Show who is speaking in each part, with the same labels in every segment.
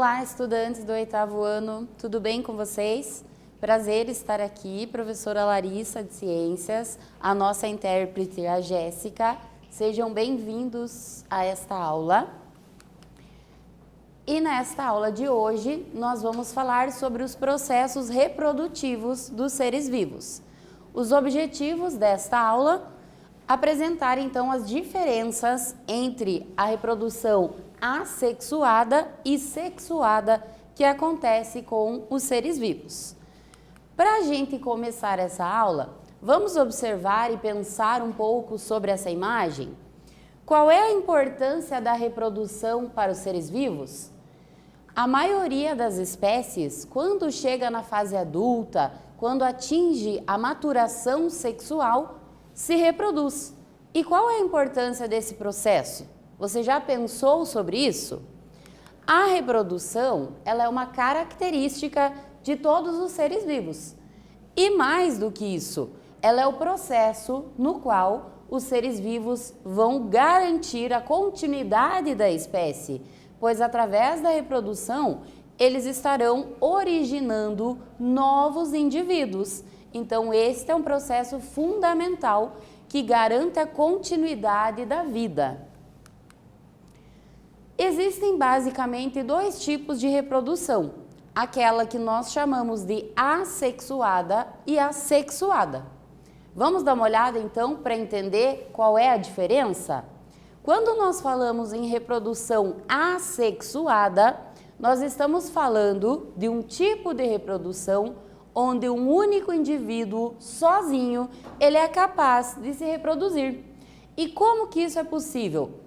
Speaker 1: Olá, estudantes do 8º ano, tudo bem com vocês? Prazer estar aqui, professora Larissa de Ciências, a nossa intérprete, a Jéssica. Sejam bem-vindos a esta aula. E nesta aula de hoje, nós vamos falar sobre os processos reprodutivos dos seres vivos. Os objetivos desta aula: apresentar então as diferenças entre a reprodução assexuada e sexuada que acontece com os seres vivos. Para a gente começar essa aula, vamos observar e pensar um pouco sobre essa imagem. Qual é a importância da reprodução para os seres vivos? A maioria das espécies, quando chega na fase adulta, quando atinge a maturação sexual, se reproduz. E qual é a importância desse processo? Você já pensou sobre isso? A reprodução, ela é uma característica de todos os seres vivos. E mais do que isso, ela é o processo no qual os seres vivos vão garantir a continuidade da espécie, pois através da reprodução, eles estarão originando novos indivíduos. Então, este é um processo fundamental que garante a continuidade da vida. Existem basicamente dois tipos de reprodução, aquela que nós chamamos de assexuada e a sexuada. Vamos dar uma olhada então para entender qual é a diferença? Quando nós falamos em reprodução assexuada, nós estamos falando de um tipo de reprodução onde um único indivíduo sozinho ele é capaz de se reproduzir. E como que isso é possível?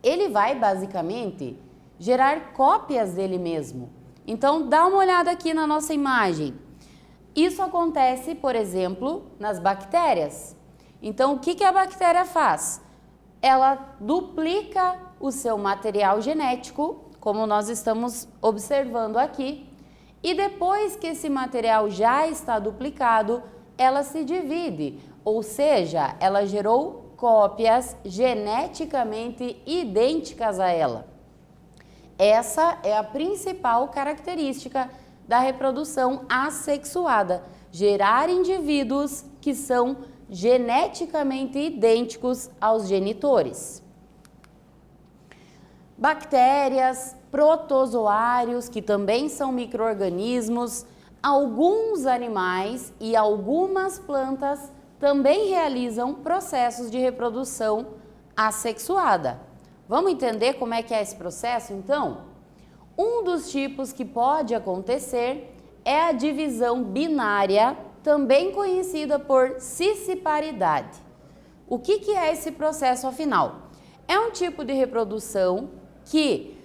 Speaker 1: Ele vai basicamente gerar cópias dele mesmo. Então dá uma olhada aqui na nossa imagem. Isso acontece, por exemplo, nas bactérias. Então o que a bactéria faz? Ela duplica o seu material genético, como nós estamos observando aqui, e depois que esse material já está duplicado, ela se divide, ou seja, ela gerou cópias geneticamente idênticas a ela. Essa é a principal característica da reprodução assexuada, gerar indivíduos que são geneticamente idênticos aos genitores. Bactérias, protozoários, que também são micro-organismos, alguns animais e algumas plantas também realizam processos de reprodução assexuada. Vamos entender como é que é esse processo, então? Um dos tipos que pode acontecer é a divisão binária, também conhecida por cisparidade. O que é esse processo, afinal? É um tipo de reprodução que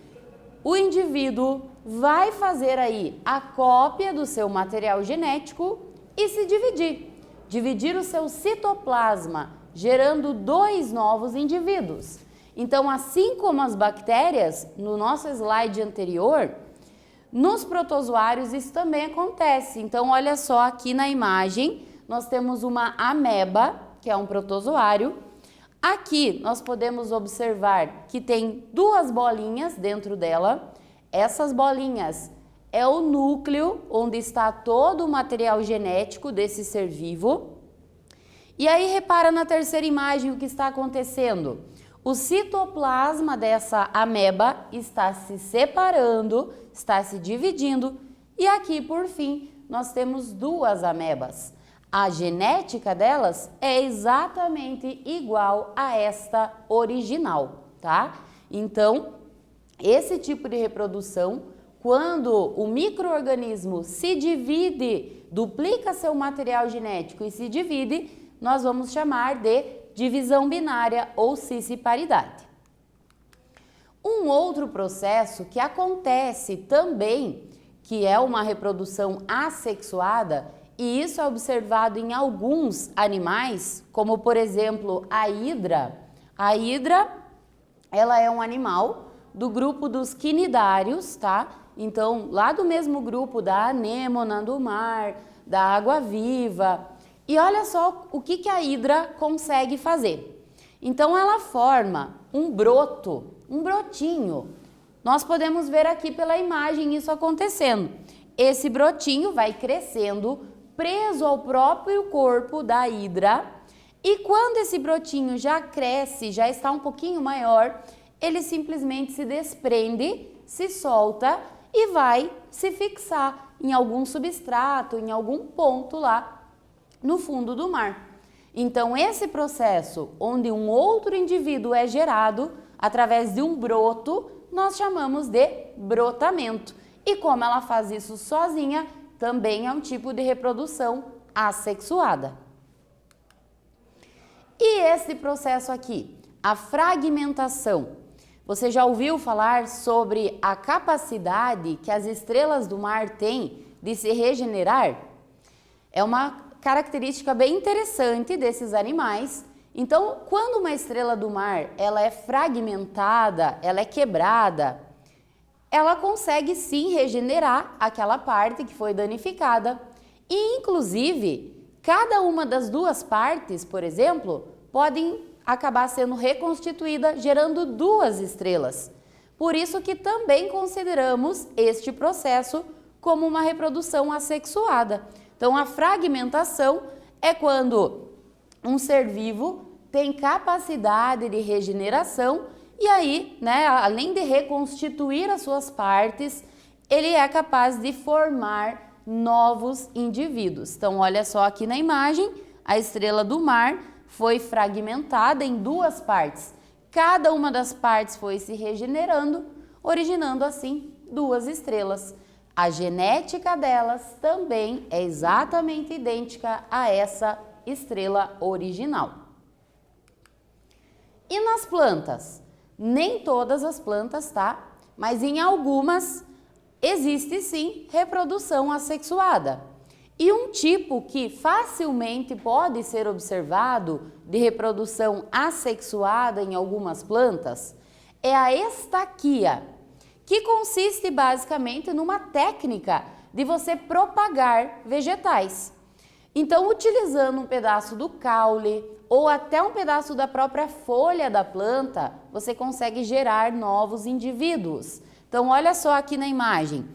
Speaker 1: o indivíduo vai fazer aí a cópia do seu material genético e se dividir o seu citoplasma, gerando dois novos indivíduos. Então, assim como as bactérias, no nosso slide anterior, nos protozoários isso também acontece. Então, olha só aqui na imagem, nós temos uma ameba, que é um protozoário. Aqui nós podemos observar que tem duas bolinhas dentro dela. Essas bolinhas é o núcleo onde está todo o material genético desse ser vivo. E aí repara na terceira imagem o que está acontecendo. O citoplasma dessa ameba está se separando, está se dividindo e aqui por fim nós temos duas amebas. A genética delas é exatamente igual a esta original, tá? Então, esse tipo de reprodução, quando o micro-organismo se divide, duplica seu material genético e se divide, nós vamos chamar de divisão binária ou cisparidade. Um outro processo que acontece também, que é uma reprodução assexuada, e isso é observado em alguns animais, como por exemplo a hidra. A hidra, ela é um animal do grupo dos quinidários, tá? Então, lá do mesmo grupo da anêmona do mar, da água-viva. E olha só o que a hidra consegue fazer. Então, ela forma um brotinho Nós podemos ver aqui pela imagem isso acontecendo. Esse brotinho vai crescendo, preso ao próprio corpo da hidra, e quando esse brotinho já cresce, já está um pouquinho maior, ele simplesmente se desprende, se solta e vai se fixar em algum substrato, em algum ponto lá no fundo do mar. Então, esse processo onde um outro indivíduo é gerado através de um broto, nós chamamos de brotamento. E como ela faz isso sozinha, também é um tipo de reprodução assexuada. E esse processo aqui, a fragmentação. Você já ouviu falar sobre a capacidade que as estrelas do mar têm de se regenerar? É uma característica bem interessante desses animais. Então, quando uma estrela do mar ela é fragmentada, ela é quebrada, ela consegue sim regenerar aquela parte que foi danificada. E, inclusive, cada uma das duas partes, por exemplo, podem acabar sendo reconstituída, gerando duas estrelas. Por isso que também consideramos este processo como uma reprodução assexuada. Então, a fragmentação é quando um ser vivo tem capacidade de regeneração e aí, né, além de reconstituir as suas partes, ele é capaz de formar novos indivíduos. Então, olha só aqui na imagem, a estrela do mar foi fragmentada em duas partes. Cada uma das partes foi se regenerando, originando assim duas estrelas. A genética delas também é exatamente idêntica a essa estrela original. E nas plantas? Nem todas as plantas, tá? Mas em algumas existe sim reprodução assexuada. E um tipo que facilmente pode ser observado de reprodução assexuada em algumas plantas é a estaquia, que consiste basicamente numa técnica de você propagar vegetais. Então, utilizando um pedaço do caule ou até um pedaço da própria folha da planta, você consegue gerar novos indivíduos. Então, olha só aqui na imagem,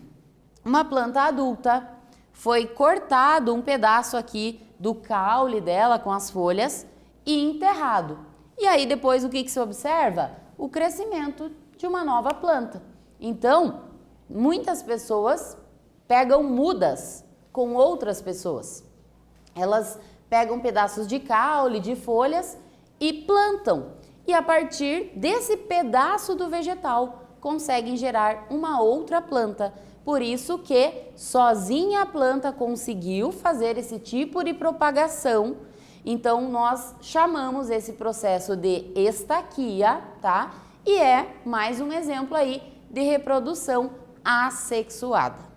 Speaker 1: uma planta adulta, foi cortado um pedaço aqui do caule dela com as folhas e enterrado. E aí depois o que se observa? O crescimento de uma nova planta. Então, muitas pessoas pegam mudas com outras pessoas. Elas pegam pedaços de caule, de folhas e plantam. E a partir desse pedaço do vegetal, conseguem gerar uma outra planta. Por isso que sozinha a planta conseguiu fazer esse tipo de propagação. Então, nós chamamos esse processo de estaquia, tá? E é mais um exemplo aí de reprodução assexuada.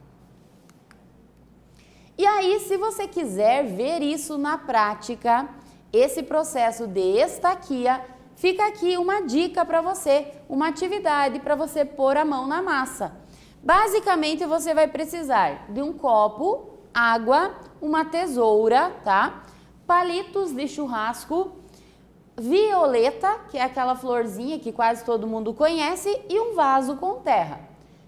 Speaker 1: E aí, se você quiser ver isso na prática, esse processo de estaquia, fica aqui uma dica para você, uma atividade para você pôr a mão na massa. Basicamente, você vai precisar de um copo, água, uma tesoura, tá? Palitos de churrasco, violeta, que é aquela florzinha que quase todo mundo conhece, e um vaso com terra.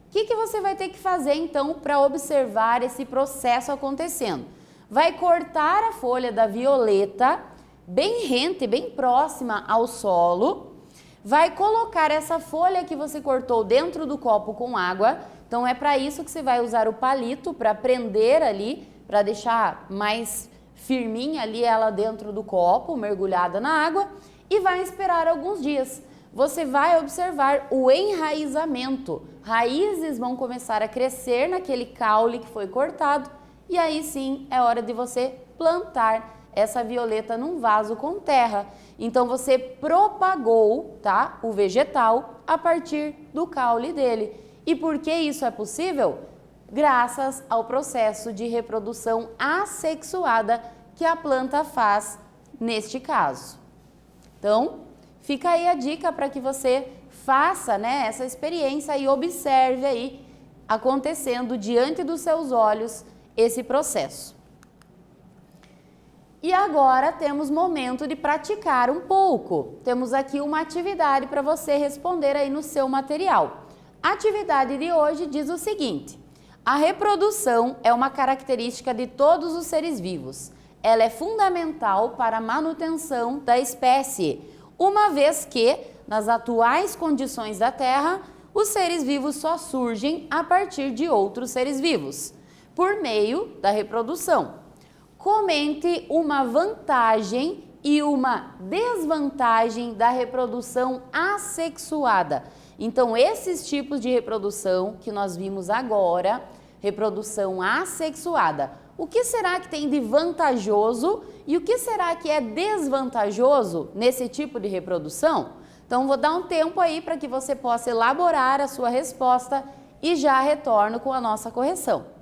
Speaker 1: O que você vai ter que fazer, então, para observar esse processo acontecendo? Vai cortar a folha da violeta, bem rente, bem próxima ao solo, vai colocar essa folha que você cortou dentro do copo com água. Então, é para isso que você vai usar o palito, para prender ali, para deixar mais firminha ali ela dentro do copo, mergulhada na água, e vai esperar alguns dias. Você vai observar o enraizamento. Raízes vão começar a crescer naquele caule que foi cortado, e aí sim é hora de você plantar essa violeta num vaso com terra. Então, você propagou, tá, o vegetal a partir do caule dele. E por que isso é possível? Graças ao processo de reprodução assexuada que a planta faz neste caso. Então, fica aí a dica para que você faça, né, essa experiência e observe aí acontecendo diante dos seus olhos esse processo. E agora temos momento de praticar um pouco. Temos aqui uma atividade para você responder aí no seu material. A atividade de hoje diz o seguinte: a reprodução é uma característica de todos os seres vivos. Ela é fundamental para a manutenção da espécie, uma vez que, nas atuais condições da Terra, os seres vivos só surgem a partir de outros seres vivos, por meio da reprodução. Comente uma vantagem e uma desvantagem da reprodução assexuada. Então, esses tipos de reprodução que nós vimos agora, reprodução assexuada, o que será que tem de vantajoso e o que será que é desvantajoso nesse tipo de reprodução? Então, vou dar um tempo aí para que você possa elaborar a sua resposta e já retorno com a nossa correção.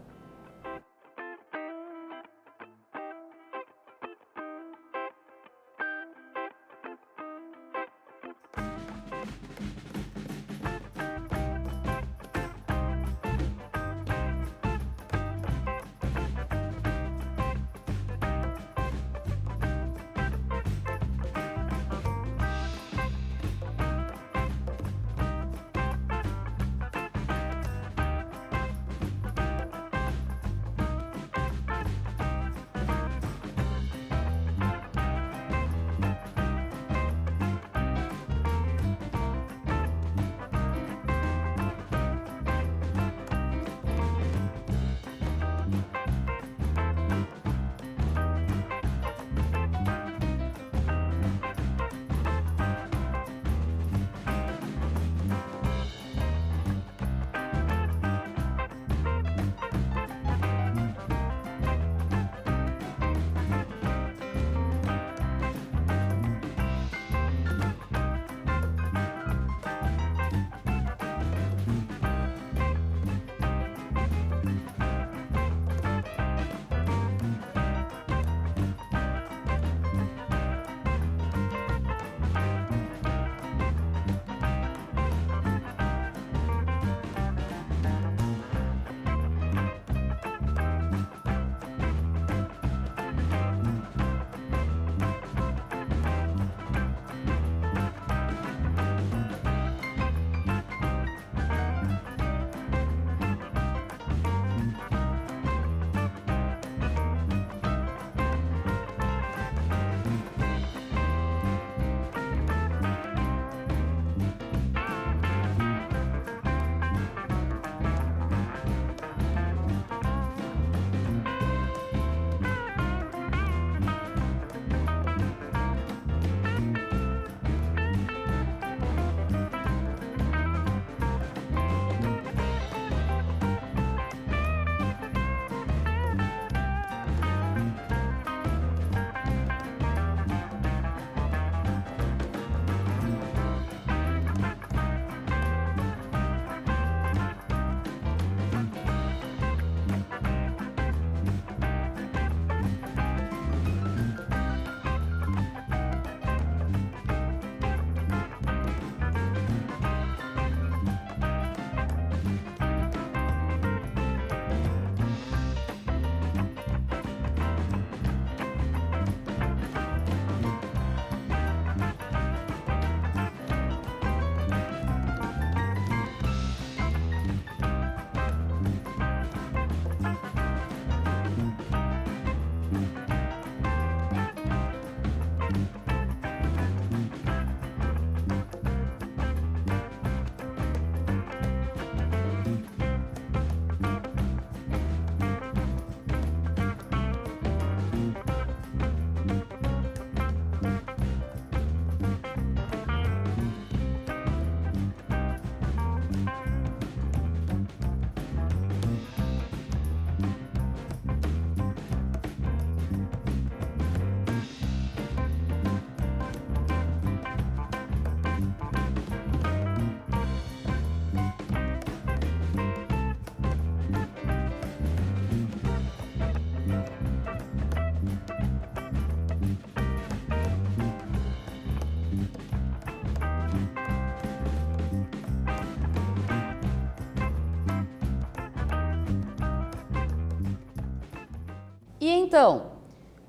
Speaker 1: E então,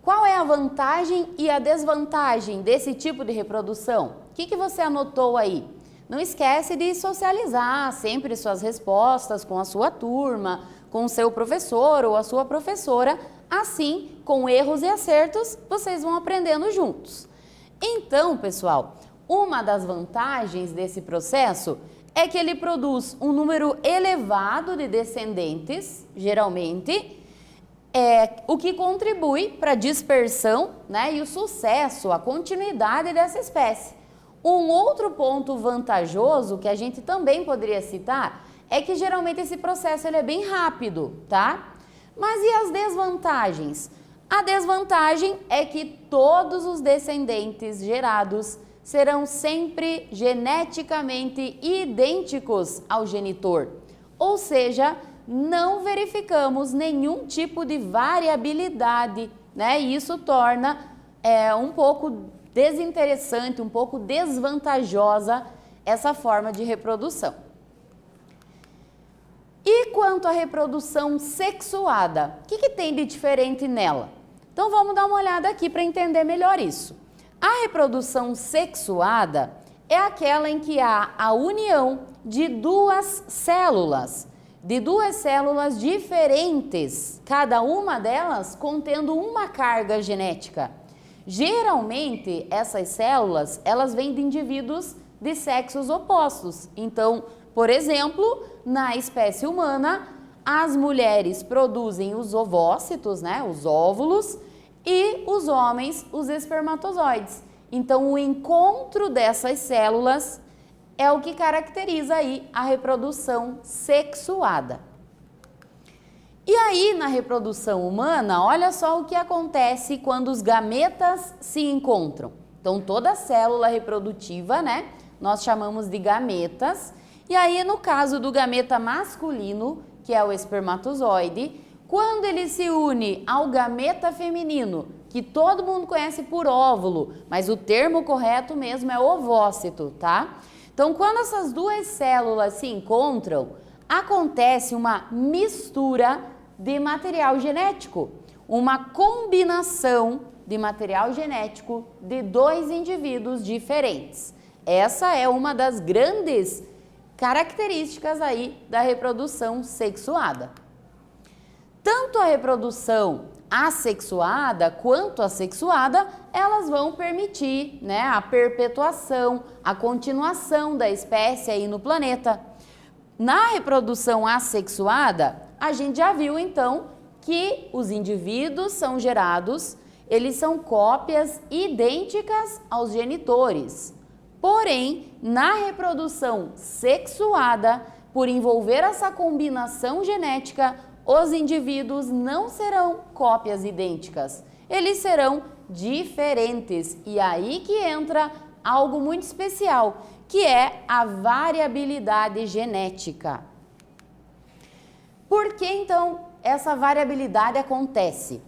Speaker 1: qual é a vantagem e a desvantagem desse tipo de reprodução? O que você anotou aí? Não esquece de socializar sempre suas respostas com a sua turma, com o seu professor ou a sua professora. Assim, com erros e acertos, vocês vão aprendendo juntos. Então, pessoal, uma das vantagens desse processo é que ele produz um número elevado de descendentes, geralmente, o que contribui para a dispersão, né, e o sucesso, a continuidade dessa espécie. Um outro ponto vantajoso que a gente também poderia citar é que geralmente esse processo ele é bem rápido, tá? Mas e as desvantagens? A desvantagem é que todos os descendentes gerados serão sempre geneticamente idênticos ao genitor, ou seja, não verificamos nenhum tipo de variabilidade, né? E isso torna um pouco desinteressante, um pouco desvantajosa essa forma de reprodução. E quanto à reprodução sexuada, o que tem de diferente nela? Então vamos dar uma olhada aqui para entender melhor isso. A reprodução sexuada é aquela em que há a união de duas células diferentes, cada uma delas contendo uma carga genética. Geralmente, essas células, elas vêm de indivíduos de sexos opostos. Então, por exemplo, na espécie humana, as mulheres produzem os ovócitos, né, os óvulos, e os homens os espermatozoides. Então, o encontro dessas células é o que caracteriza aí a reprodução sexuada. E aí, na reprodução humana, olha só o que acontece quando os gametas se encontram. Então, toda célula reprodutiva, né, nós chamamos de gametas. E aí, no caso do gameta masculino, que é o espermatozoide, quando ele se une ao gameta feminino, que todo mundo conhece por óvulo, mas o termo correto mesmo é ovócito, tá? Então, quando essas duas células se encontram, acontece uma mistura de material genético, uma combinação de material genético de dois indivíduos diferentes. Essa é uma das grandes características aí da reprodução sexuada. Tanto a reprodução assexuada quanto a sexuada, elas vão permitir, né, a perpetuação, a continuação da espécie aí no planeta. Na reprodução assexuada, a gente já viu então que os indivíduos são gerados, eles são cópias idênticas aos genitores. Porém, na reprodução sexuada, por envolver essa combinação genética, os indivíduos não serão cópias idênticas, eles serão diferentes. E aí que entra algo muito especial, que é a variabilidade genética. Por que então essa variabilidade acontece?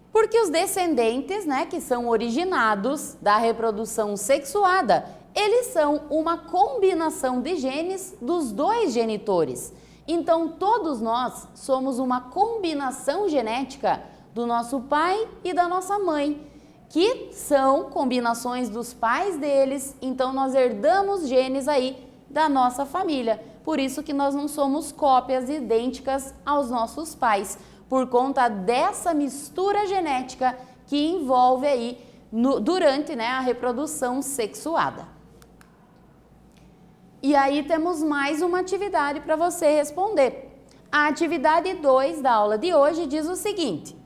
Speaker 1: Porque os descendentes, né, que são originados da reprodução sexuada, eles são uma combinação de genes dos dois genitores. Então, todos nós somos uma combinação genética do nosso pai e da nossa mãe, que são combinações dos pais deles, então nós herdamos genes aí da nossa família. Por isso que nós não somos cópias idênticas aos nossos pais, por conta dessa mistura genética que envolve aí durante, né, a reprodução sexuada. E aí temos mais uma atividade para você responder. A atividade 2 da aula de hoje diz o seguinte: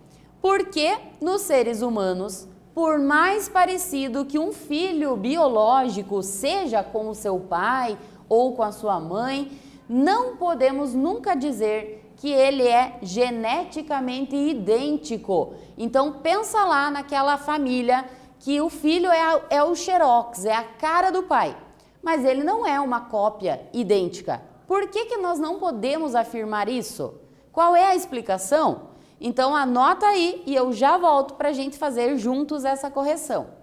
Speaker 1: por que nos seres humanos, por mais parecido que um filho biológico seja com o seu pai ou com a sua mãe, não podemos nunca dizer que ele é geneticamente idêntico? Então pensa lá naquela família que o filho é o xerox, é a cara do pai, mas ele não é uma cópia idêntica. Por que nós não podemos afirmar isso? Qual é a explicação? Então anota aí e eu já volto para a gente fazer juntos essa correção.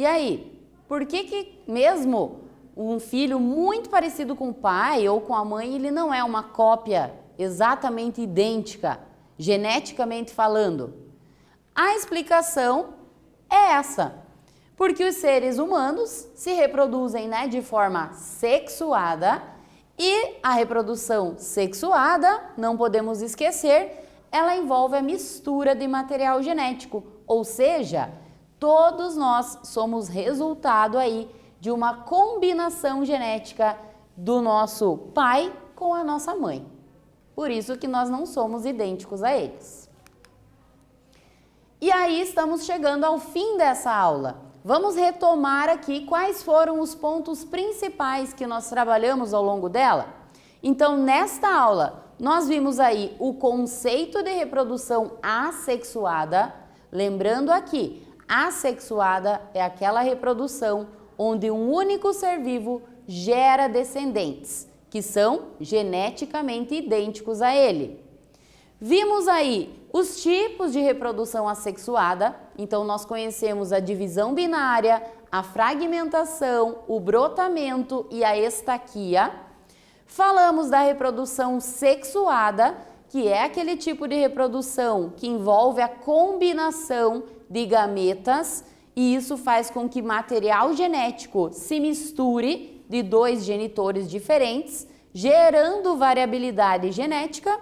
Speaker 1: E aí, por que mesmo um filho muito parecido com o pai ou com a mãe, ele não é uma cópia exatamente idêntica, geneticamente falando? A explicação é essa, porque os seres humanos se reproduzem, né, de forma sexuada, e a reprodução sexuada, não podemos esquecer, ela envolve a mistura de material genético, ou seja, todos nós somos resultado aí de uma combinação genética do nosso pai com a nossa mãe. Por isso que nós não somos idênticos a eles. E aí estamos chegando ao fim dessa aula. Vamos retomar aqui quais foram os pontos principais que nós trabalhamos ao longo dela. Então, nesta aula, nós vimos aí o conceito de reprodução assexuada. Lembrando aqui, assexuada é aquela reprodução onde um único ser vivo gera descendentes, que são geneticamente idênticos a ele. Vimos aí os tipos de reprodução assexuada, então nós conhecemos a divisão binária, a fragmentação, o brotamento e a estaquia. Falamos da reprodução sexuada, que é aquele tipo de reprodução que envolve a combinação de gametas, e isso faz com que material genético se misture de dois genitores diferentes, gerando variabilidade genética.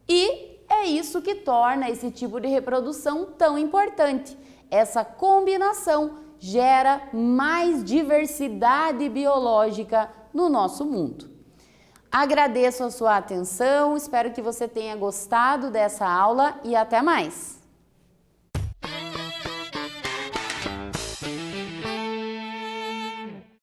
Speaker 1: E é isso que torna esse tipo de reprodução tão importante. Essa combinação gera mais diversidade biológica no nosso mundo. Agradeço a sua atenção, espero que você tenha gostado dessa aula e até mais!